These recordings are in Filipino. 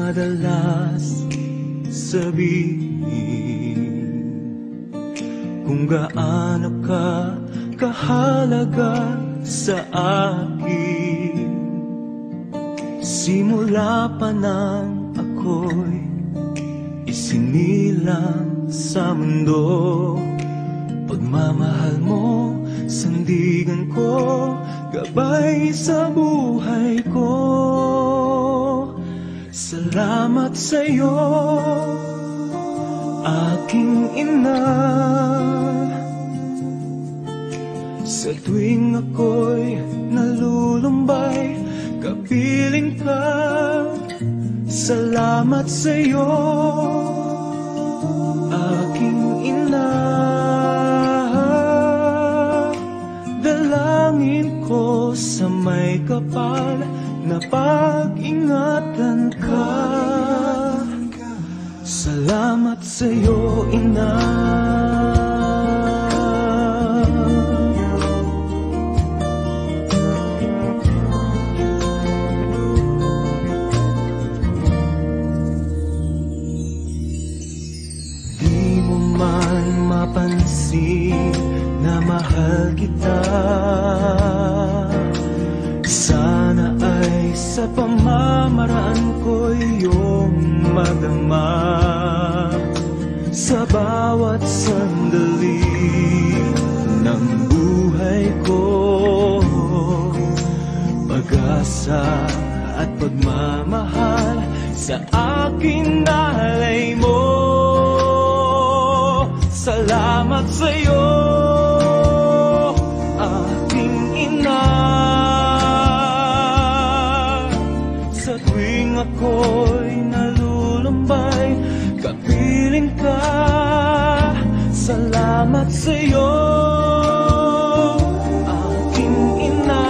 madalas sabihin kung gaano ka kahalaga sa akin. Simula pa nang ako'y isinilang sa mundo, pagmamahal mo, sandigan ko, gabay sa buhay ko. Salamat sa'yo, aking ina. Sa tuwing ako'y nalulumbay, kapiling ka. Salamat sa'yo, aking ina. Dalangin ko sa may kapal na pag-ingatan ka. Salamat sa'yo, ina. Di mo man mapansin na mahal kita. Sana ay sa pamamaraan ko iyong madama. Sa bawat sandali ng buhay ko, pag-asa at pagmamahal sa aking nalay mo. Salamat sa'yo, aking ina. Sa tuwing ako'y nalulumbay, kapiling ka. Salamat sa'yo, aking ina.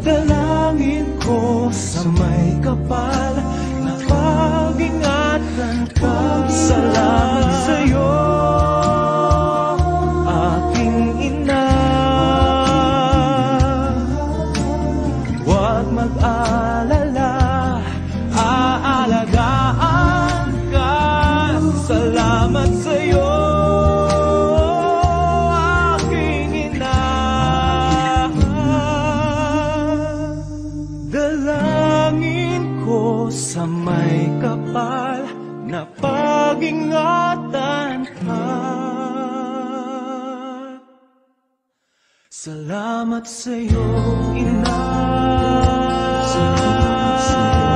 Dalangin ko sa may kapal na pag-ingatan ka. Salamat sa'yo, aking ina. Huwag mag-alala, aalagaan ka. Salamat sa'yo, aking ina. Dalangin ko sa may kapal na pag-ingatan ka. Salamat sa'yo, ina. Salamat sa'yo.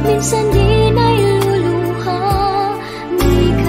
Minsan di na'y luluha, di ka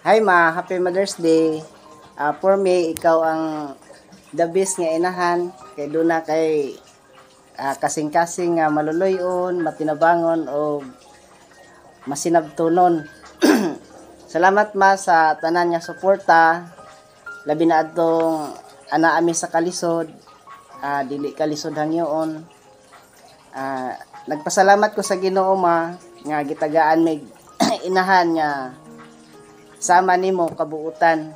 Hi ma, happy Mother's Day. For me, ikaw ang the best nga inahan. Kay doon na kay kasing-kasing nga maluluyon, matinabangon o masinabtunon. Salamat ma sa tanan nga suporta. Labi na atong ana ami sa kalisod. Dili kalisod hangyoon. Nagpasalamat ko sa Ginoo ma nga gitagaan mig inahan nga sama nimo kabuutan.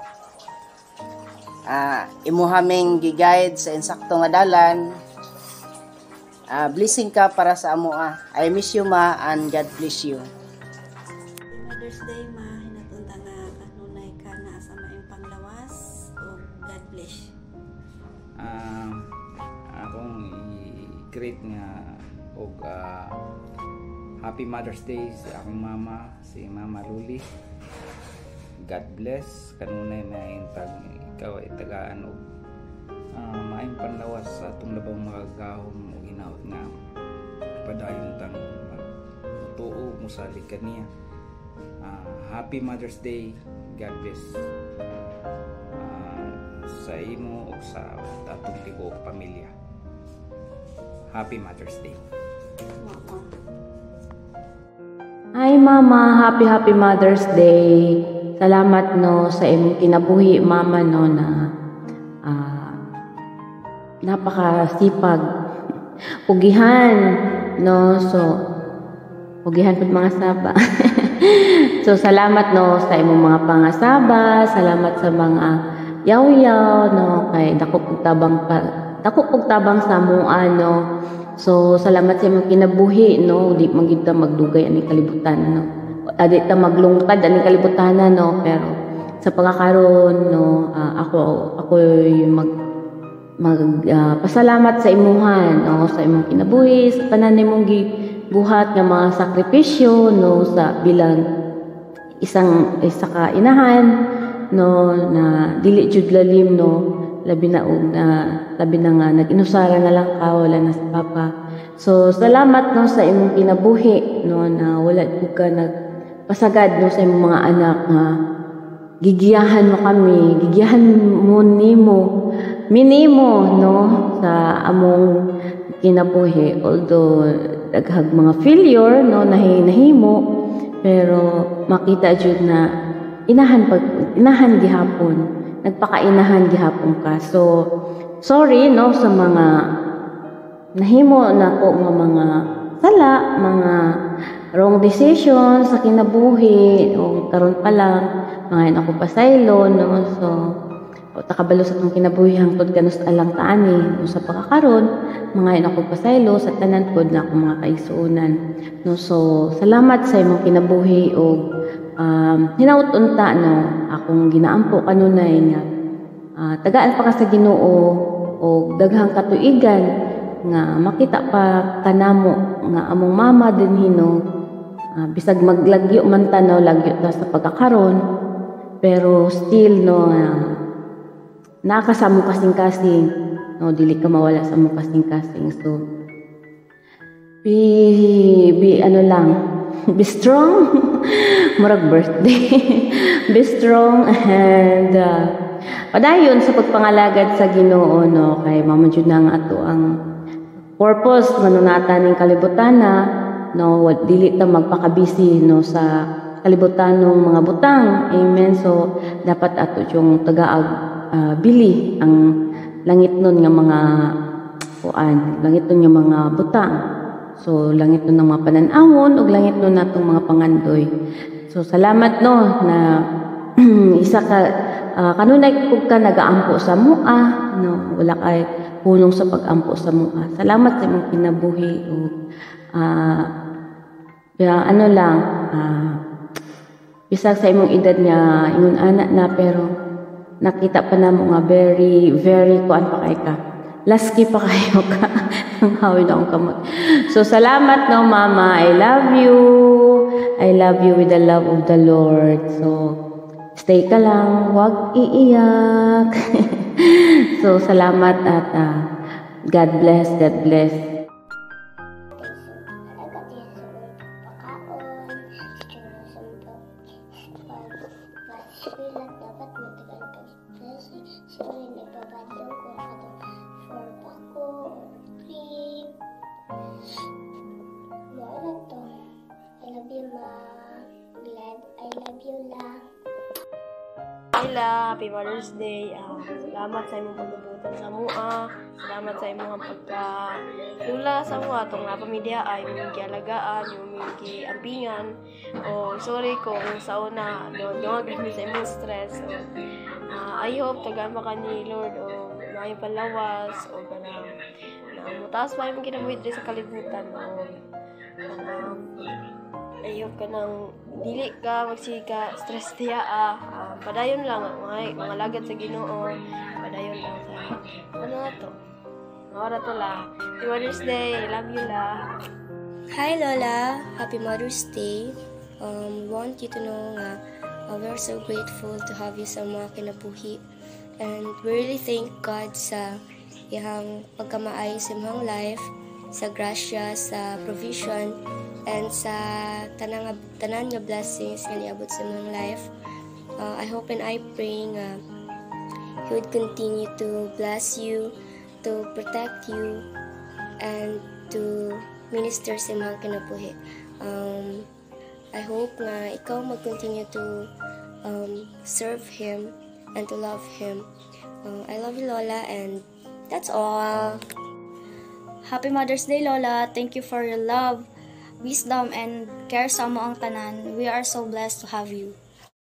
Imuhaming gi-guide sa insakto nga dalan. Blessing ka para sa amoa. I miss you ma and God bless you. Mother's Day ma, hinatunta nga kanunay ka na sa maing panglawas o God bless. Akong i-greet nga og Happy Mother's Day sa akong mama, si Mama Luli. God bless kanunay na intag ikaw ay tagaan og maayong panlawas sa atong labang mga gahom o hinaot nga padayon tang tuo mo sa likan niya. Happy Mother's Day. God bless sa imo o sa atong tibuok pamilya. Happy Mother's Day. Hi Mama, happy Mother's Day. Salamat no sa imong kinabuhi Mama no na napakasipag. Pugihan no, so pugihan pud mga saba. So salamat no sa imong mga pangasaba, salamat sa mga yaw-yaw no kay dako pug tabang sa mua no. So salamat sa imong kinabuhi no, di man gid ta magdugay ani kalibutan no. Adi ta maglungtad ani kalibutan no, pero sa pagkakaroon no ako pasalamat sa imuhan no, sa imong kinabuhi, sa tanan nimong gibuhat nga mga sakripisyo no sa bilang isa ka inahan no na dili jud lalim no, labi na nga nag-inusara na lang ka, wala na sa papa. So salamat no sa imong kinabuhi no na wala pud ka nagpasagad no sa imong mga anak nga gigiyahan mo kami, gigiyahan mo minimo no sa among kinabuhi, although daghag mga failure no nahimo, pero makita jud na inahan gihapon, nagpakainahan gihapon ka. So sorry no sa mga nahimo nako nga mga sala, mga wrong decisions sa kinabuhi o karon pa lang mga ako pasaylo no. So takabalo sa itong kinabuhi hangtod kanus alang taani no, sa pagkakaroon mga ako pasaylo sa tanan pod na akong mga kaisuunan no. So salamat sa imong kinabuhi o hinaut unta no akong ginaampo kanunay nga tagaan pa ka sa Ginoo o daghang katuigan nga makita pa kanamo nga among mama din hino bisag maglagyo man tanaw lagyo ta sa pagkakaroon, pero still no nakasamo kasing-kasing no, dili ka mawala sa mo kasing-kasing. So be ano lang, be strong. Murag birthday. Be strong and padayon sa pagpangalagad sa Ginoo no, kay mamo jud nang ato ang purpose manunatan ning kalibutan no, dili ta magpakabisi no sa kalibutanong mga butang. Amen. So dapat ato yung tagaag bili ang langit nun nga mga langit nun nga mga butang. So langit nun ng mga pananawon ug langit nun natong mga pangandoy. So salamat no na isa ka kanunay pug ka nagaampo sa mua no, wala kay hunong sa pagampo sa mua. Salamat sa imong kinabuhi ug ano lang bisag sa imong edad nga ingon anak na, pero nakita pa namo nga very kuan pa kay ka, laski pa kayo ka ng hawin akong kamot. So salamat no mama, I love you with the love of the Lord. So stay ka lang, huwag iiyak. So salamat at God bless. Layla, Happy Mother's Day. Salamat sa imong pagbubutan sa mua. Salamat sa imong pagka-lula sa mua. Itong napamilya ay imong gialagaan, imong giampingan. O sorry kung sa una, doon sa imong stress. So, I hope tagaan pa ka ni Lord o maayo palawas o kanang mutaas pa yung kinabuhi sa kalibutan o ayaw ka nang dili ka magsika stress diya padayon lang mga lagad sa Ginoo, padayon lang sa ano na to ora to la. Happy Mother's Day, love you la. Hi Lola, Happy Mother's Day. Want you to know nga we're so grateful to have you sa mga kinabuhi, and we really thank God sa iyang pagkamaay sa imong life, sa grasya, sa provision, and sa tanan nga blessings nga niabot sa imong life. I hope and I pray nga He would continue to bless you, to protect you, and to minister sa imong kinabuhi. I hope nga ikaw mag-continue to serve Him and to love Him. I love you, Lola, and that's all. Happy Mother's Day, Lola. Thank you for your love, wisdom, and care sa moang tanan. We are so blessed to have you.